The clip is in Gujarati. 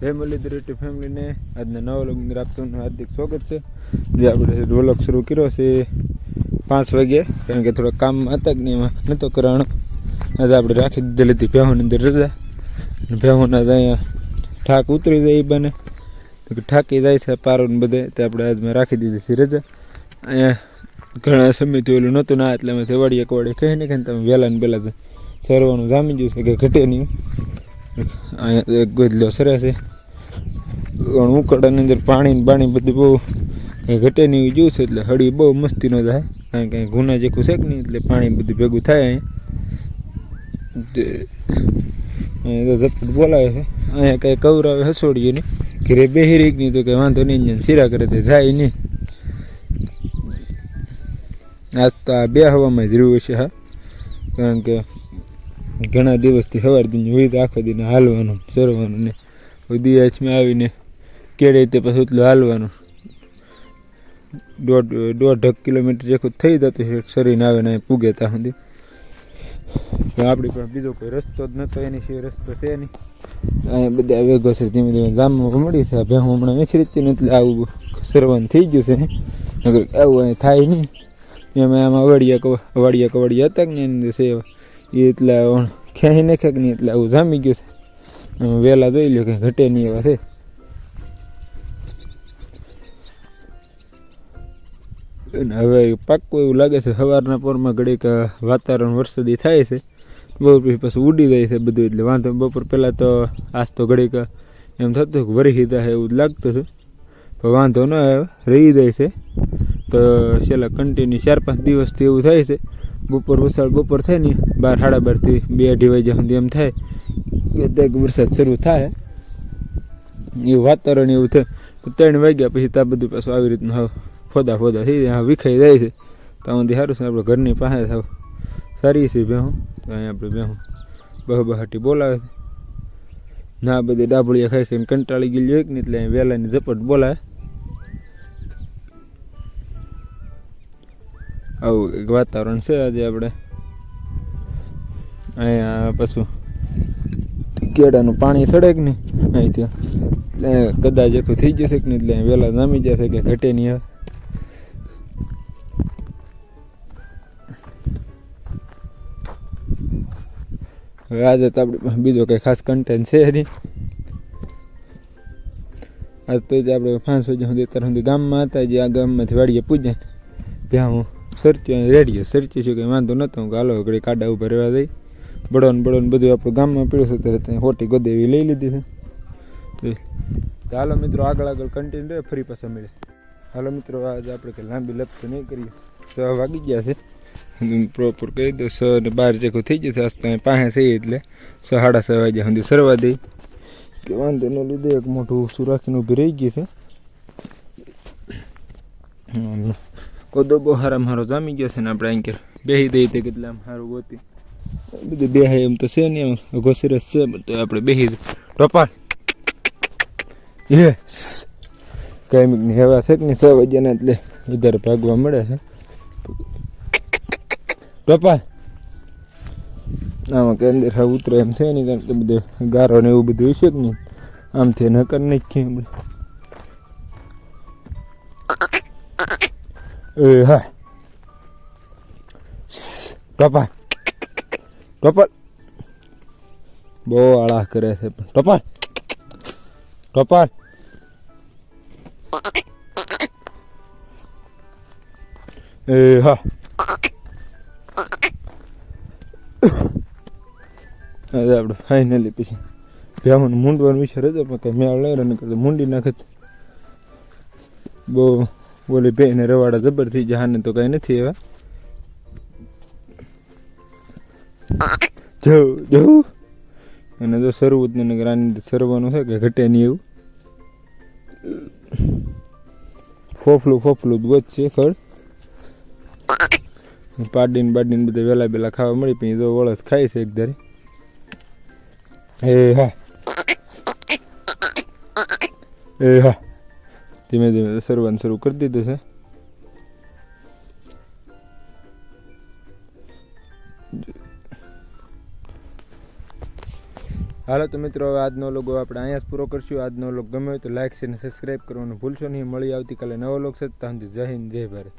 જય મુરલીધર યુટ્યુબ ફેમિલીને આજના નવા વ્લોગની અંદર આપનું હાર્દિક સ્વાગત છે. જે આપણે વ્લોગ શરૂ કર્યો છે 5 વાગે, કારણ કે થોડા કામમાં હતા કે એમાં નહોતો કરવાનો. આજે આપણે રાખી દીધેલી હતી ભેહોની અંદર રજા. ભેહોના અહીંયા ઠાક ઉતરી જાય એ બને તો કે ઠાકી જાય છે પારો ને બધે, તે આપણે આજમાં રાખી દીધી છે રજા. અહીંયા ઘણા સમયથી ઓલું નહોતું ના, એટલે અમે વાડીએ કવાડીએ કહી ને કે તમે વહેલા ને પહેલાં સરવાનું જામી ગયું છે કે ઘટે નહીં. અહીંયા એક ગોદલો સરે છે, ઉકળાની અંદર પાણી બાણી બધું બહુ કંઈ ઘટે નહીં એવું જોયું છે. એટલે હળી બહુ મસ્તી ન થાય, કારણ કે ગુના જેખું છે કે નહીં, એટલે પાણી બધું ભેગું થાય. અહીંયા ઝપટ બોલાવે છે. અહીંયા કાંઈ કવરાવે હસોડીએ નહીં, ઘરે બેહી રહી નહીં તો કંઈ વાંધો નહીં, ઇન્જન સિરા કરે તે જાય નહીં. આજ તો આ બે હવામાં જ રહ્યું છે. હા, કારણ કે ઘણા દિવસથી સવાર દી હોય તો આખો દિને હાલવાનું સરવાનું ને દિયાચમાં આવીને કેળે તે પછી એટલું હાલવાનું. 1.5 કિલોમીટર જેખું થઈ જતું છે શરીરને આવે ને પૂગે ત્યાં સુધી. આપણી પાસે બીજો કોઈ રસ્તો જ નહોતો, એની સિવાય રસ્તો છે નહીં. અહીંયા બધા વેગો છે, ધીમે ધીમે ગામમાં મળી છે. ભેહું હમણાં વેચી રીતે ને એટલે આવું સરવાનું થઈ ગયું છે. નગર આવું અહીં થાય નહીં. એમાં આમાં વાડિયા કવાડિયા હતા કે ને એની અંદર છે એ એટલે ખેંચી નાખ્યા કે નહીં, એટલે આવું જામી ગયું છે. વહેલા જોઈ લો કે ઘટે નહીં એવા છે. અને હવે પાક્કું એવું લાગે છે સવારના પોરમાં ઘડીક વાતાવરણ વરસાદી થાય છે, બપોર પછી ઉડી જાય છે બધું. એટલે વાંધો બપોર પહેલાં તો આજ તો ઘડીક એમ થતું કે વરસી જાય એવું જ લાગતું છે, પણ વાંધો ન આવે, રહી જાય છે. તો છેલ્લા કન્ટિન્યુ 4-5 દિવસથી એવું થાય છે. બપોર થાય ને 12-12:30 થી 2-2:30 વાગ્યા સુધી એમ થાય કે વરસાદ શરૂ થાય એવું વાતાવરણ એવું થાય. 3 વાગ્યા પછી ત્યાં બધું પાછું આવી રીતનું હવે ફોદા થઈ જાય, વિખાઈ જાય છે. ત્યાં સુધી સારું છે. આપણે ઘરની પાસે થાવ સારી છે ભેહું. તો અહીંયા આપણે ભેહું બહાટી બોલાવે છે ના, બધી ડાબળિયા ખાઈ ખાઈને કંટાળી ગયેલી હોય કે નહીં, એટલે વહેલાની ઝપટ બોલાવે. આવું એક વાતાવરણ છે આજે. આપણે અહીંયા પાછું કેળાનું પાણી સડે કે નહીં અહીંથી, એટલે કદાચ એકું થઈ જશે કે નહીં, એટલે વહેલા જામી જશે કે ઘટે નહીં. હવે આજે તો આપણે બીજો કંઈ ખાસ કન્ટેન્ટ છે નહીં. આજ તો જ આપણે 5 વાગ્યા સુધી અત્યાર સુધી ગામમાં હતા. જે આ ગામમાંથી વાડીએ પૂજ્યા ત્યાં હું સરચ્યું રેડીએ સરચ્યું છું, કંઈ વાંધો નહોતો. હું હાલો ઘડી કાડા ઉભા રહેવા દઈ. બળોન બધું આપણું ગામમાં પીડ્યું છે, ત્યારે ત્યાં હોટી ગોદેવી લઈ લીધી છે. તો હાલો મિત્રો, આગળ કન્ટિન્યુ રહે, ફરી પાછા મળે. હાલો મિત્રો, આજે આપણે કંઈ લાંબી લપતો નહીં કરીએ. 6 વાગી ગયા છે પ્રોપર કહી દો. 6 ને 12 જેખું થઈ જશે. આજ તો અહીં પાસે છે એટલે 6-6:30 વાગ્યા સુધી સરવા દઈ કે વાંધો ન લીધે. એક મોટું ઉસું રાખીને ઊભી રહી ગઈ છે. કોદો બહુ હારો જામી ગયો છે ને આપણે અહીં બેસી દઈએ તે કેટલા આમ સારું ગોતી બધું બેહાય એમ તો છે નહીં. ઘોસરસ છે તો આપણે બેસી ટોપાલ કાંઈ હવા છે કે નહીં 6 વાગ્યાના, એટલે ઇધર ભાગવા મળે છે. ટોપાલ આમાં કે અંદર હા ઉતરે એમ છે નહીં, કારણ કે બધું ગારો ને એવું બધું હશે કે નહીં. આમથી નકર નાખીએ આપણે. હા ટોપલ બહુ આળા કરે છે. ટોપલ હા હવે આપણે ફાઇનલી પછી ભેવાનું મૂંડવાનું વિચાર હતો, પણ કંઈ મેળ લઈ રહ્યો કરતા મૂંડી નાખે બહુ બોલી બેને રવાડા જબર થઈ જાય. હાને તો કાંઈ નથી એવા જવું અને જો સરવું જ ને રાની સરવાનું છે કે ઘટે નહીં એવું. ફોફલું જ ગોતશે ખડ પાડીને બધા વહેલા ખાવા મળી. પછી જો વળસ ખાય છે એક ધારી. હા ધીમે સરવાનું શરૂ કરી દીધું છે. હાલો તો મિત્રો હવે આજનો લોગો આપણે અહીંયા જ પૂરો કરશું. આજનો લોગ ગમે હોય તો લાઈક છે અને સબસ્ક્રાઈબ કરવાનું ભૂલશો નહીં. મળી આવતીકાલે નવો લોગ છે. ત્યાં સુધી જય હિન્દ જય ભારત.